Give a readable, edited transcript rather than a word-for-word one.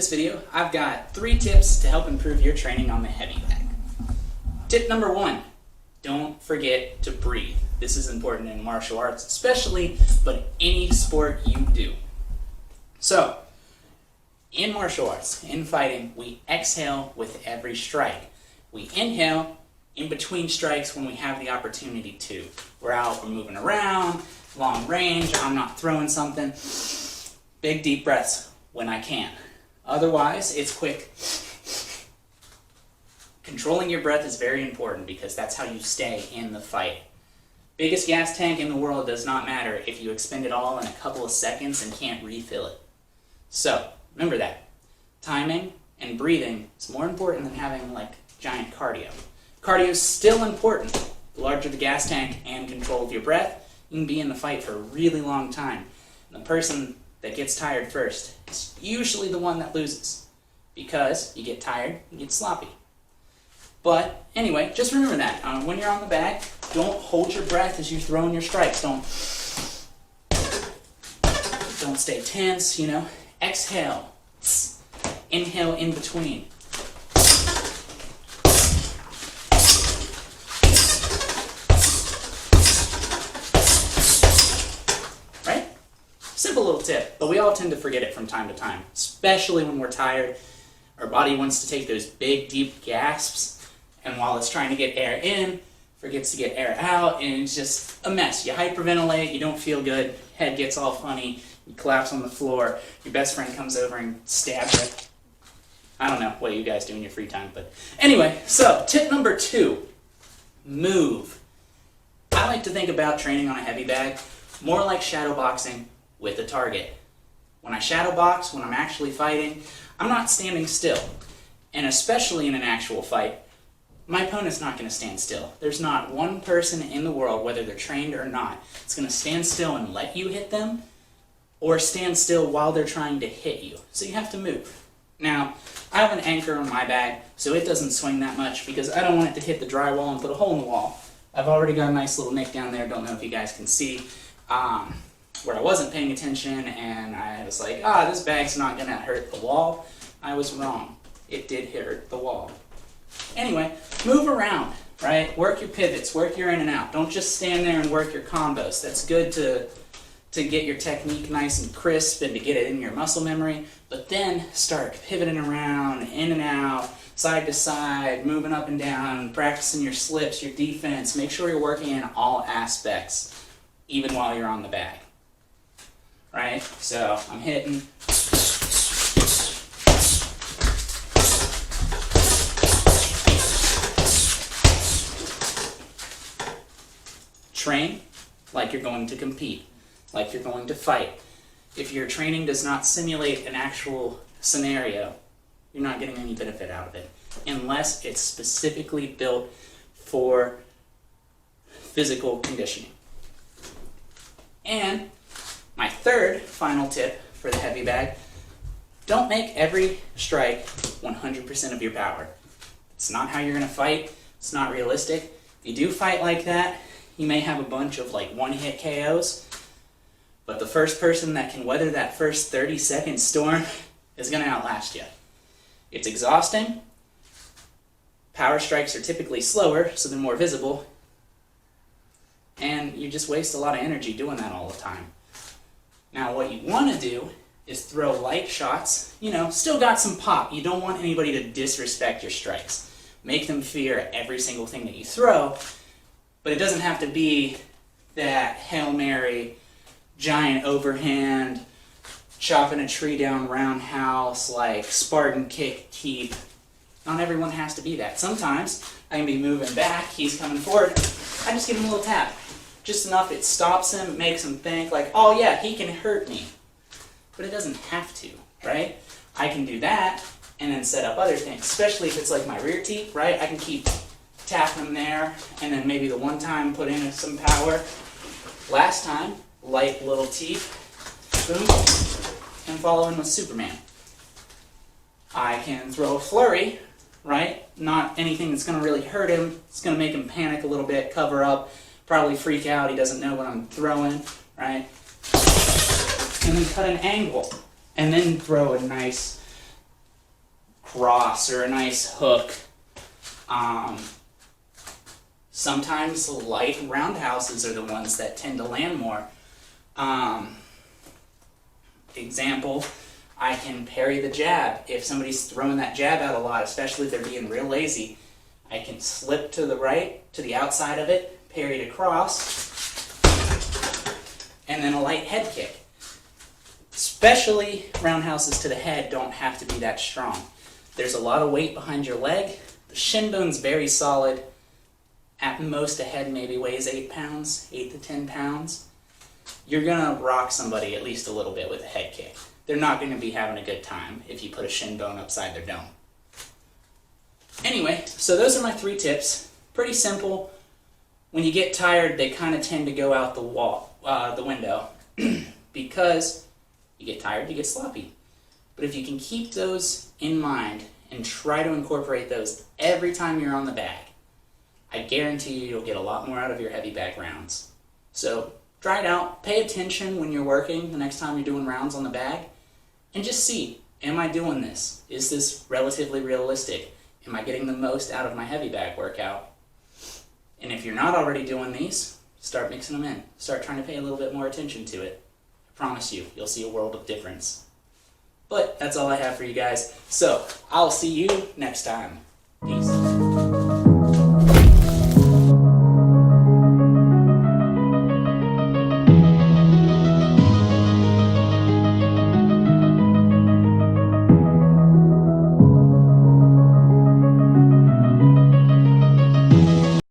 this video, I've got 3 tips to help improve your training on the heavy bag. Tip number 1, don't forget to breathe. This is important in martial arts especially, but any sport you do. So, in martial arts, in fighting, we exhale with every strike. We inhale in between strikes when we have the opportunity to. We're out, we're moving around, long range, I'm not throwing something. Big deep breaths when I can. Otherwise, it's quick. Controlling your breath is very important because that's how you stay in the fight. Biggest gas tank in the world does not matter if you expend it all in a couple of seconds and can't refill it. So, remember that. Timing and breathing is more important than having giant cardio. Cardio is still important. The larger the gas tank and control of your breath, you can be in the fight for a really long time. And the person that gets tired first is usually the one that loses, because you get tired, you get sloppy. But anyway, just remember that. When you're on the bag, don't hold your breath as you're throwing your strikes. Don't stay tense, Exhale. Inhale in between. Right? Simple little tip, but we all tend to forget it from time to time, especially when we're tired. Our body wants to take those big, deep gasps, and while it's trying to get air in, forgets to get air out, and it's just a mess. You hyperventilate, you don't feel good, head gets all funny, you collapse on the floor, your best friend comes over and stabs you. I don't know what you guys do in your free time, but anyway, so tip number 2, move. I like to think about training on a heavy bag more like shadow boxing with a target. When I shadow box, when I'm actually fighting, I'm not standing still. And especially in an actual fight, my opponent's not going to stand still. There's not one person in the world, whether they're trained or not, that's going to stand still and let you hit them, or stand still while they're trying to hit you. So you have to move. Now, I have an anchor on my bag, so it doesn't swing that much because I don't want it to hit the drywall and put a hole in the wall. I've already got a nice little nick down there, don't know if you guys can see, where I wasn't paying attention, and I was like, this bag's not going to hurt the wall. I was wrong. It did hurt the wall. Anyway, move around, right? Work your pivots, work your in and out. Don't just stand there and work your combos. That's good to get your technique nice and crisp and to get it in your muscle memory, but then start pivoting around, in and out, side to side, moving up and down, practicing your slips, your defense. Make sure you're working in all aspects, even while you're on the bag. Right? So I'm hitting. Train like you're going to compete, like you're going to fight. If your training does not simulate an actual scenario, you're not getting any benefit out of it, unless it's specifically built for physical conditioning. And my third final tip for the heavy bag, don't make every strike 100% of your power. It's not how you're going to fight. It's not realistic. If you do fight like that, you may have a bunch of one-hit KOs, but the first person that can weather that first 30-second storm is going to outlast you. It's exhausting. Power strikes are typically slower, so they're more visible, and you just waste a lot of energy doing that all the time. Now, what you want to do is throw light shots, still got some pop. You don't want anybody to disrespect your strikes. Make them fear every single thing that you throw, but it doesn't have to be that Hail Mary, giant overhand, chopping a tree down roundhouse, Spartan kick keep. Not everyone has to be that. Sometimes I can be moving back, he's coming forward, I just give him a little tap. Just enough it stops him, makes him think oh yeah, he can hurt me. But it doesn't have to, right? I can do that and then set up other things, especially if it's my rear teep, right? I can keep tapping him there, and then maybe the one time put in some power. Last time, light little teep, boom, and follow in with Superman. I can throw a flurry, right? Not anything that's going to really hurt him. It's going to make him panic a little bit, cover up, probably freak out. He doesn't know what I'm throwing, right? And then cut an angle, and then throw a nice cross or a nice hook. Sometimes light roundhouses are the ones that tend to land more. Example, I can parry the jab. If somebody's throwing that jab out a lot, especially if they're being real lazy, I can slip to the right, to the outside of it, parry it across, and then a light head kick. Especially roundhouses to the head don't have to be that strong. There's a lot of weight behind your leg. The shin bone's very solid. At most, a head maybe weighs 8 pounds, 8 to 10 pounds. You're gonna rock somebody at least a little bit with a head kick. They're not gonna be having a good time if you put a shin bone upside their dome. Anyway, so those are my 3 tips. Pretty simple. When you get tired, they kind of tend to go out the window because you get tired, you get sloppy. But if you can keep those in mind and try to incorporate those every time you're on the bag, I guarantee you you'll get a lot more out of your heavy bag rounds. So try it out, pay attention when you're working the next time you're doing rounds on the bag, and just see, am I doing this? Is this relatively realistic? Am I getting the most out of my heavy bag workout? And if you're not already doing these, start mixing them in. Start trying to pay a little bit more attention to it. I promise you, you'll see a world of difference. But that's all I have for you guys. So, I'll see you next time. Peace.